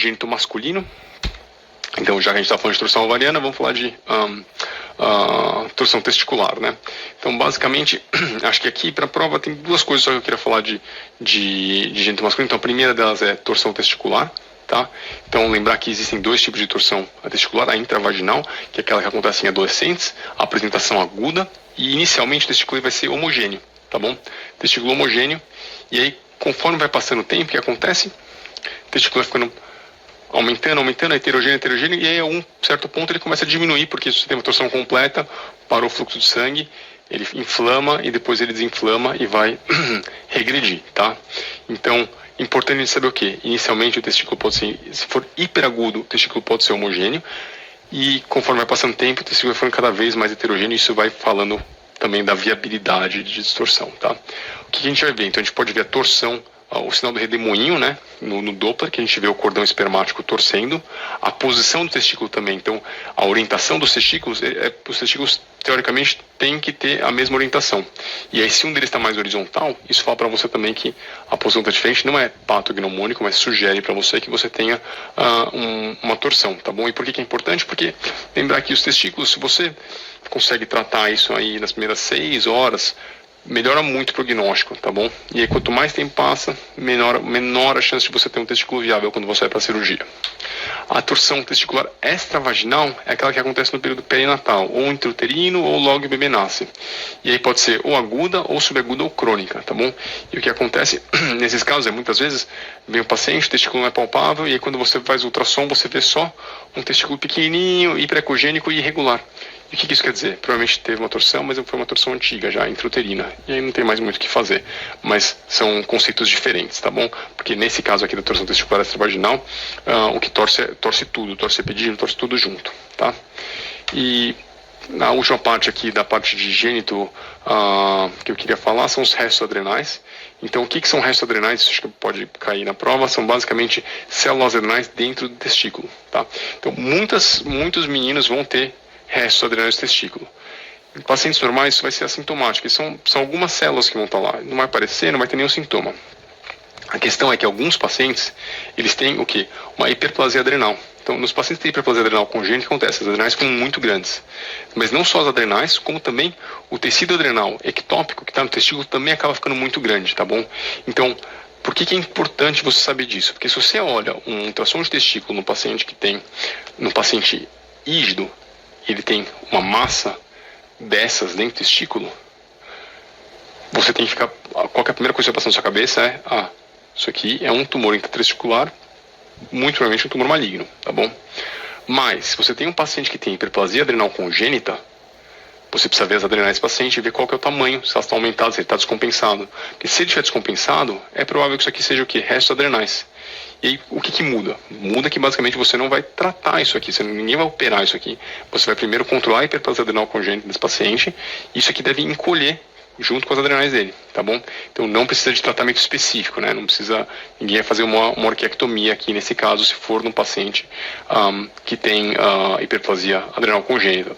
gênito masculino. Então, já que a gente está falando de torção ovariana, vamos falar de torção testicular, né? Então, basicamente, acho que aqui para a prova tem duas coisas só que eu queria falar de gênito masculino. Então, a primeira delas é torção testicular, tá? Então, lembrar que existem dois tipos de torção testicular: a intravaginal, que é aquela que acontece em adolescentes, a apresentação aguda, e inicialmente o testículo vai ser homogêneo, tá bom? Testículo homogêneo, e aí, conforme vai passando o tempo, o que acontece? O testículo vai ficando aumentando, heterogêneo, e aí a um certo ponto ele começa a diminuir, porque se você tem uma torção completa, parou o fluxo de sangue, ele inflama e depois ele desinflama e vai regredir, tá? Então, importante saber o que? Inicialmente o testículo pode ser, se for hiperagudo, o testículo pode ser homogêneo, e conforme vai passando o tempo, o testículo vai ficando cada vez mais heterogêneo, e isso vai falando também da viabilidade de distorção, tá? O que a gente vai ver? Então a gente pode ver a torção, o sinal do redemoinho, né, no Doppler, que a gente vê o cordão espermático torcendo, a posição do testículo também. Então, a orientação dos testículos, os testículos teoricamente têm que ter a mesma orientação. E aí, se um deles está mais horizontal, isso fala para você também que a posição está diferente, não é patognomônico, mas sugere para você que você tenha uma torção, tá bom? E por que é importante? Porque lembrar que os testículos, se você consegue tratar isso aí nas primeiras 6 horas, melhora muito o prognóstico, tá bom? E aí, quanto mais tempo passa, menor a chance de você ter um testículo viável quando você vai para a cirurgia. A torção testicular extravaginal é aquela que acontece no período perinatal, ou intrauterino, ou logo que o bebê nasce. E aí pode ser ou aguda, ou subaguda, ou crônica, tá bom? E o que acontece nesses casos é, muitas vezes, vem o paciente, o testículo não é palpável, e aí quando você faz o ultrassom, você vê só um testículo pequenininho, hiperecogênico e irregular. E o que isso quer dizer? Provavelmente teve uma torção, mas foi uma torção antiga já, intrauterina. E aí não tem mais muito o que fazer. Mas são conceitos diferentes, tá bom? Porque nesse caso aqui da torção testicular extravaginal, o que torce tudo, torce epidídimo, torce tudo junto, tá? E a última parte aqui da parte de gênito que eu queria falar são os restos adrenais. Então, o que são restos adrenais? Isso acho que pode cair na prova. São basicamente células adrenais dentro do testículo, tá? Então, muitos meninos vão ter restos adrenais do testículo. Em pacientes normais isso vai ser assintomático, são algumas células que vão estar lá, não vai aparecer, não vai ter nenhum sintoma. A questão é que alguns pacientes, eles têm o quê? Uma hiperplasia adrenal. Então, nos pacientes que têm hiperplasia adrenal congênita, o que acontece? As adrenais ficam muito grandes. Mas não só as adrenais, como também o tecido adrenal ectópico que está no testículo também acaba ficando muito grande, tá bom? Então, por que é importante você saber disso? Porque se você olha um ultrassom de testículo no paciente rígido, ele tem uma massa dessas dentro do testículo, você tem que ficar... Qual que é a primeira coisa que vai passar na sua cabeça isso aqui é um tumor intratesticular, muito provavelmente um tumor maligno, tá bom? Mas, se você tem um paciente que tem hiperplasia adrenal congênita, você precisa ver as adrenais desse paciente e ver qual que é o tamanho, se elas estão aumentadas, se ele está descompensado. Porque se ele estiver descompensado, é provável que isso aqui seja o quê? Restos adrenais. E aí, o que muda? Muda que basicamente você não vai tratar isso aqui, ninguém vai operar isso aqui. Você vai primeiro controlar a hiperplasia adrenal congênita desse paciente, e isso aqui deve encolher junto com as adrenais dele, tá bom? Então não precisa de tratamento específico, né? Não precisa, ninguém vai fazer uma orquiectomia aqui nesse caso, se for num paciente que tem hiperplasia adrenal congênita.